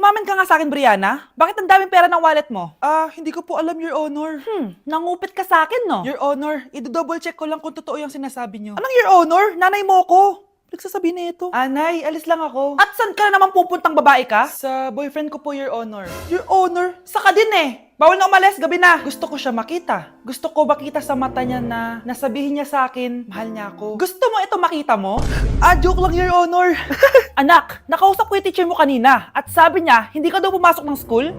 Umamin ka nga sa akin, Brianna. Bakit ang daming pera ng wallet mo? Hindi ko po alam, Your Honor. Nangupit ka sa akin, no? Your Honor, i-double check ko lang kung totoo yung sinasabi niyo. Anong Your Honor? Nanay mo ko. Nagsasabi na ito. Anay, alis lang ako. At saan ka na naman pupuntang babae ka? Sa boyfriend ko po, Your Honor. Your Honor, saka din eh. Bawal na umalis, gabi na. Gusto ko siya makita. Gusto ko makita sa mata niya na nasabihin niya sa akin, mahal niya ako. Gusto mo ito makita mo? Joke lang, Your Honor. Anak, nakausap ko yung teacher mo kanina at sabi niya, hindi ka daw pumasok ng school?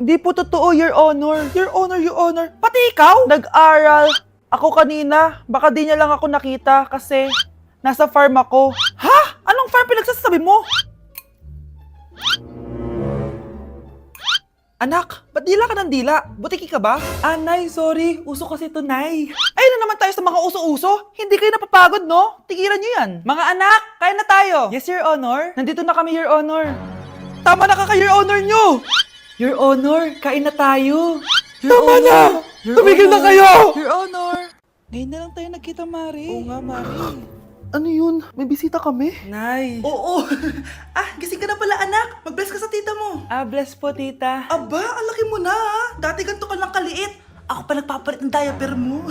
Di po totoo, Your Honor. Your Honor. Pati ikaw? Nag-aral. Ako kanina, baka di niya lang ako nakita kasi nasa farm ako. Ha? Anong farm pinagsasabi mo? Anak, ba't dila ka ng dila? Butiki ka ba? Nay, sorry. Uso kasi ito, Nay. Ay na naman tayo sa mga uso-uso. Hindi kayo napapagod, no? Tigilan nyo yan. Mga anak, kain na tayo. Yes, Your Honor. Nandito na kami, Your Honor. Tama na ka, Your Honor nyo! Your Honor, kain na tayo. Tama na! Tumigil na kayo! Your Honor. Ngayon na lang tayo nagkita, Mari. Oo nga, Mari. Ano yun? May bisita kami? Nay. Oo! Gising ka na pala, anak! Mag-bless ka sa tita mo! Bless po, tita. Aba, ang laki mo na Dati ganito ka lang kaliit. Ako pa nagpapalit ng diaper mo.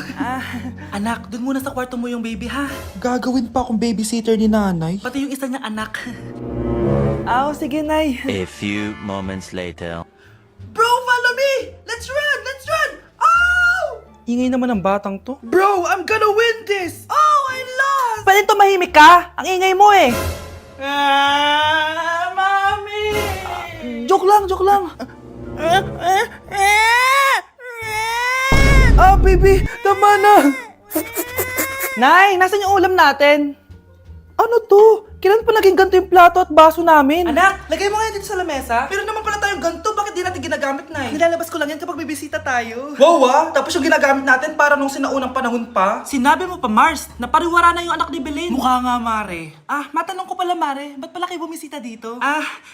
Anak, dun muna sa kwarto mo yung baby, ha? Gagawin pa akong babysitter ni nanay? Pati yung isa niyang anak. Sige, Nay. A few moments later. Bro, follow me! Let's run! Let's run! Oh! Ingay naman ng batang to. Bro, I'm gonna win this! Oh, I lost! Pwede tumahimik ka? Ang ingay mo eh. Mami! Joke lang. Baby, tama na! Nay, nasan yung ulam natin? Ano to? Kailan pa naging ganito yung plato at baso namin? Anak, lagay mo ngayon dito sa lamesa. Pero naman pala tayong ganito, bakit di natin ginagamit na Nilalabas ko lang yan kapag may bisita tayo. Wow tapos yung ginagamit natin para nung sinaunang panahon pa. Sinabi mo pa, Mars, na pariwara na yung anak ni Belen. Mukha nga, Mare. Matanong ko pala, Mare, ba't pala kayo bumisita dito?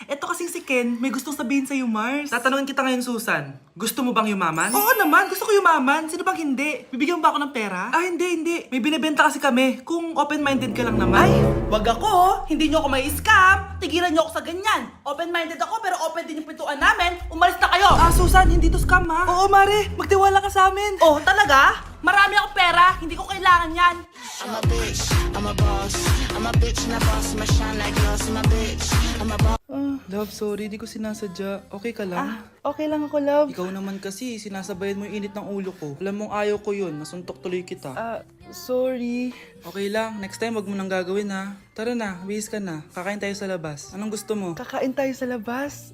Eto kasing si Ken, may gustong sabihin sa'yo, Mars. Tatanungin kita ngayon, Susan. Gusto mo bang yumaman? Oo naman, gusto ko yumaman. Sino bang hindi? Bibigyan ba ako ng pera? Hindi. May binibenta kasi kami. Kung open-minded ka lang naman. Wag ako, hindi nyo ako may scam. Tigilan nyo ako sa ganyan. Open-minded ako pero open din yung pintuan namin. Umalis na kayo. Susan, hindi to scam, ha? Oo, Mare. Magtiwala ka sa amin. Oh, talaga? Marami akong pera. Hindi ko kailangan yan. I'm a bitch, I'm a boss. I'm a bitch and a boss, I'ma shine like gloss. I'm a bitch, I'm a boss. Love, sorry. Di ko sinasadya. Okay ka lang? Okay lang ako, love. Ikaw naman kasi, sinasabayan mo yung init ng ulo ko. Alam mong ayaw ko yun. Nasuntok tuloy kita. Sorry. Okay lang. Next time, wag mo nang gagawin, ha? Tara na. Bihis ka na. Kakain tayo sa labas. Anong gusto mo? Kakain tayo sa labas.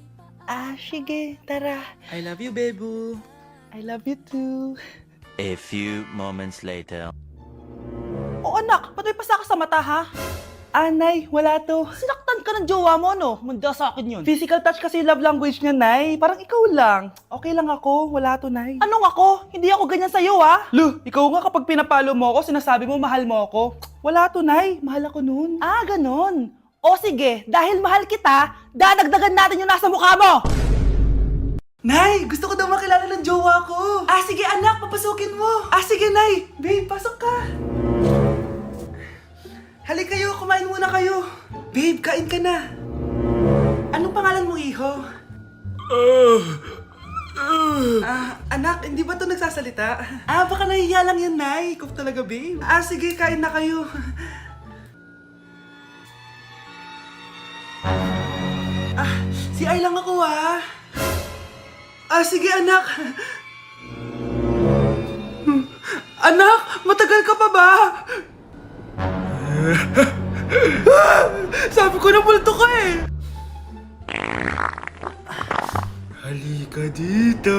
Sige, tara. I love you, Bebu. I love you too. A few moments later. Oh anak, ba't may pasa ka sa mata ha? Nay, wala to. Sinaktan ka ng jowa mo, no? Manda sa akin yun. Physical touch kasi yung love language niya, Nay. Parang ikaw lang. Okay lang ako, wala to, Nay. Anong ako? Hindi ako ganyan sa'yo, ha? Lu, ikaw nga kapag pinapalo mo ako, sinasabi mo mahal mo ako. Wala to, Nay. Mahal ako noon. Ganon. O sige, dahil mahal kita, dadagdagan natin yung nasa mukha mo! Nay, gusto ko daw makilala ng jowa ko. Sige anak, papasukin mo. Sige, Nay. Babe, pasok ka. Halika kayo, kumain muna kayo. Babe, kain ka na. Anong pangalan mo, iho? Anak, hindi ba to nagsasalita? Baka nahihiya lang yan, Nay. Ikaw talaga, babe. Sige, kain na kayo. Si Ay lang ako, ha. Sige, anak. Anak, matagal ka pa ba? Sabi ko na multo ka eh. Halika dito.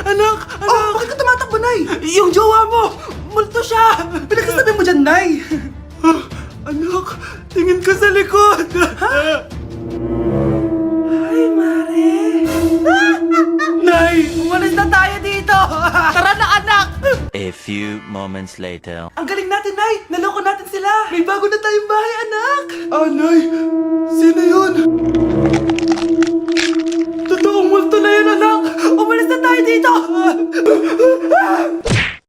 Anak! Bakit ka tumatakbo, Nay? Yung jowa mo! Multo siya! Pinagsasabi mo dyan, Nay! Anak, tingin ka sa likod! Ay, Mare! Nay! Umalis na tayo dito! Tara na, anak! A few moments later. Ang galing natin, Nay! Naloko natin sila! May bago na tayong bahay, anak! Nay! Sino yun? Totoong multo na yun, anak! Umalis na tayo dito!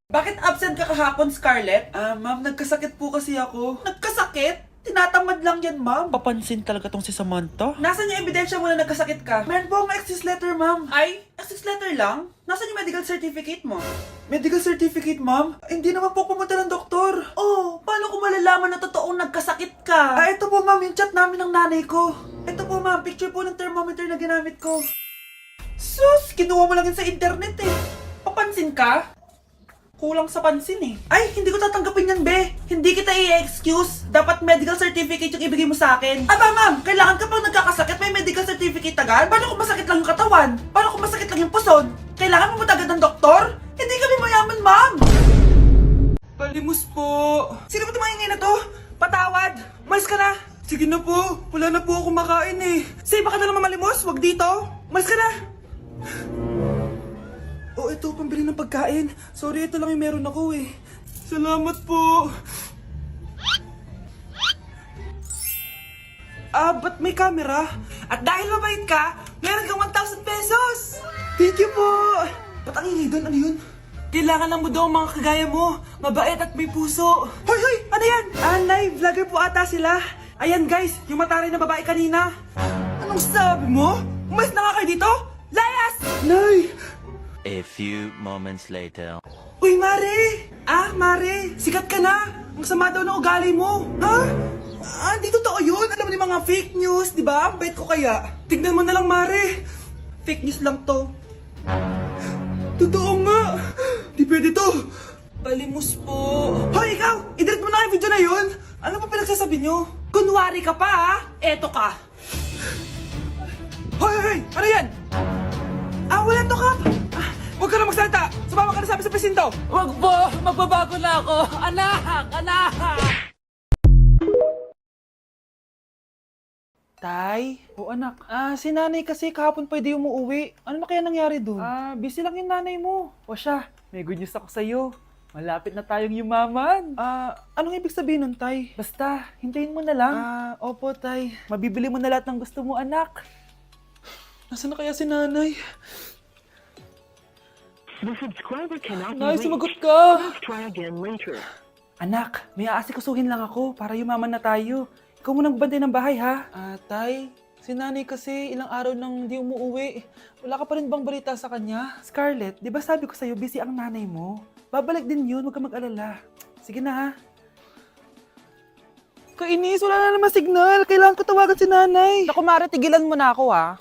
Bakit absent ka kahapon, Scarlett? Ma'am, nagkasakit po kasi ako. Nagkasakit? tinatamad lang yan, ma'am. Papansin talaga tong si Samantha. Nasaan yung ebidensya mo na nagkasakit ka? Meron po akong excuse letter, ma'am. Ay, excuse letter lang? Nasaan yung medical certificate mo? Medical certificate, ma'am? Hindi naman po pumunta ng doktor. Oh, paano ko malalaman na totoong nagkasakit ka? Ito po, ma'am, yung chat namin ng nanay ko. Ito po, ma'am, picture po ng thermometer na ginamit ko. Sus, kinuha mo lang yun sa internet eh. Papansin ka? Kulang sa pansin eh. Ay, hindi ko tatanggapin yan, be. Hindi kita i-excuse. Dapat medical certificate yung ibigay mo sa akin. Aba, ma'am, kailangan kapag nagkakasakit may medical certificate agad? Paano kung masakit lang yung katawan? Paano kung masakit lang yung puson? Kailangan mo agad ng doktor? Hindi kami mayaman, ma'am. Palimus po. Sino ba tumahingin na to? Patawad. Malis ka na. Sige na po. Wala na po ako makain eh. Say, baka na naman malimos. Wag dito. Malis ka na. Oh, ito, pambili ng pagkain. Sorry, ito lang yung meron ako eh. Salamat po. Ba't may camera? At dahil mabait ka, meron kang 1,000 pesos! Thank you po! Ba't ang ingay doon? Ano yun? Kailangan lang mo daw ang mga kagaya mo. Mabait at may puso. Hoy, hoy! Ano yan? Nay, vlogger po ata sila. Ayan guys, yung mataray na babae kanina. Anong sabi mo? Umalis na nga kayo dito? Layas! Nay! A few moments later. Uy, Mare! Mare! Sikat ka na! Ang sama daw ng ugali mo! Ha? Hindi totoo yun! Alam mo yung mga fake news, di ba? Ang bait ko kaya. Tignan mo na lang, Mare! Fake news lang to. Totoo nga! Di pwede to! Palimus po! Hoy, ikaw! I-delete mo na yung video na yun! Ano pa pinagsasabi nyo? Kunwari ka pa, ha? Eto ka! Hoy, hoy, hoy! Ano yan? Wala to, Kap! Huwag ka na magsalita! Sumama ka na sabi sa presinto! Wag po! Magbabago na ako! Anak! Anak! Tay? O anak, si nanay kasi kahapon pwede umuwi. Ano na kaya nangyari doon? Busy lang yung nanay mo. O siya, may good news ako sa'yo. Malapit na tayong yumaman. Anong ibig sabihin nun, Tay? Basta, hintayin mo na lang. Opo, Tay. Mabibili mo na lahat ng gusto mo, anak. Nasaan na kaya si nanay? The subscriber cannot be Nay, reached. sumagot ka! Please try again later. Anak, may aasikasuhin lang ako para yumaman na tayo. Ikaw munang bantay ng bahay, ha? Tay, si nanay kasi ilang araw nang di umuwi. Wala ka pa rin bang balita sa kanya? Scarlett, di ba sabi ko sa'yo busy ang nanay mo? Babalik din yun, huwag ka mag-alala. Sige na, ha? Kainis, wala na naman signal. Kailangan ko tawagan si nanay. Naku, Mare, tigilan mo na ako, ha?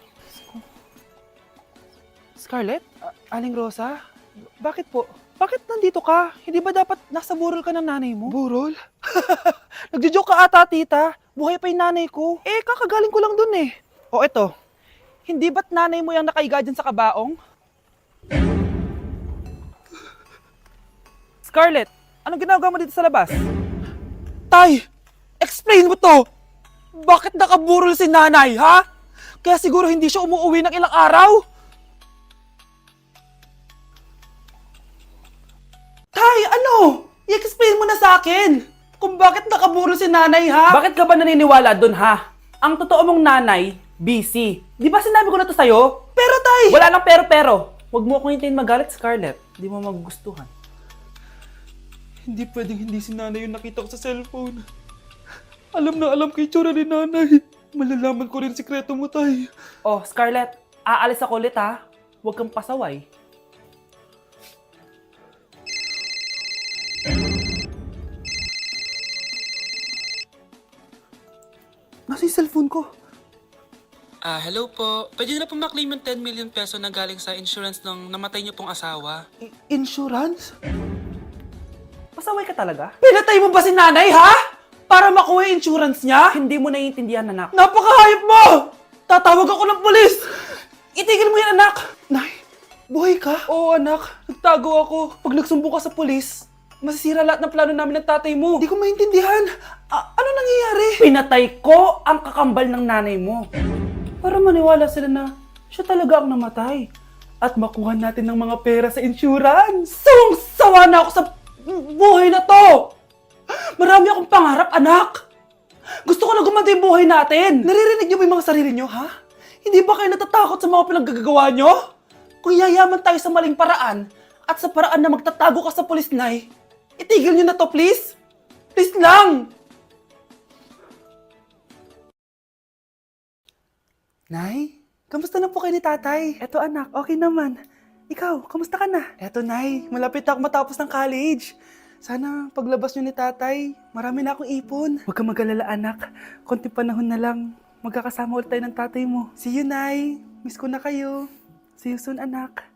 Scarlett? Aling Rosa? Bakit po? Bakit nandito ka? Hindi ba dapat nasa burol ka ng nanay mo? Burol? Nagjo-joke ka ata, tita. Buhay pa yung nanay ko. Kakagaling ko lang dun eh. O eto, hindi ba't nanay mo yung nakaiga dyan sa kabaong? Scarlett, anong ginagawa mo dito sa labas? Tay, explain mo to! Bakit nakaburol si nanay, ha? Kaya siguro hindi siya umuwi ng ilang araw? Tay, ano? I-explain mo na sa akin kung bakit nakaburo si nanay, ha? Bakit ka ba naniniwala dun, ha? Ang totoo mong nanay, busy. Di ba sinabi ko na to sa'yo? Pero tay! Wala nang pero. Huwag mo akong hintayin magalit, Scarlett. Di mo magugustuhan. Hindi pwedeng hindi si nanay yung nakita ko sa cellphone. Alam na alam ko yung tsura ni nanay. Malalaman ko rin sikreto mo, tay. Oh, Scarlett, aalis ako ulit, ha? Huwag kang pasaway. Nasa yung cellphone ko? Hello po. Pwede na po maklaim yung 10 million peso na galing sa insurance ng namatay niyo pong asawa. Insurance? Pasaway ka talaga? Pinatay mo ba si nanay, ha? Para makuha yung insurance niya? Hindi mo naiintindihan, anak. Napakahayop mo! Tatawag ako ng pulis! Itigil mo yan, anak! Nay, buhay ka? Oo, anak. Nagtago ako. Pag nagsumbong ka sa pulis, masisira lahat ng plano namin ng tatay mo. Hindi ko maintindihan. Ano nangyayari? Pinatay ko ang kakambal ng nanay mo. Para maniwala sila na siya talaga ang namatay. At makuha natin ng mga pera sa insurance. Sawang-sawa na ako sa buhay na to! Marami akong pangarap, anak! Gusto ko na gumanda yung buhay natin! Naririnig niyo ba yung mga sarili niyo, ha? Hindi ba kayo natatakot sa mga pinaggagawa niyo? Kung yayaman tayo sa maling paraan at sa paraan na magtatago ka sa pulis, Nay, itigil niyo na to, please! Please lang! Nay, kamusta na po kayo ni tatay? Eto anak, okay naman. Ikaw, kamusta ka na? Eto nay, malapit na ako matapos ng college. Sana paglabas nyo ni tatay, marami na akong ipon. Huwag kang mag-alala anak, konti panahon na lang. Magkakasama ulit tayo ng tatay mo. See you, Nay. Miss ko na kayo. See you soon, anak.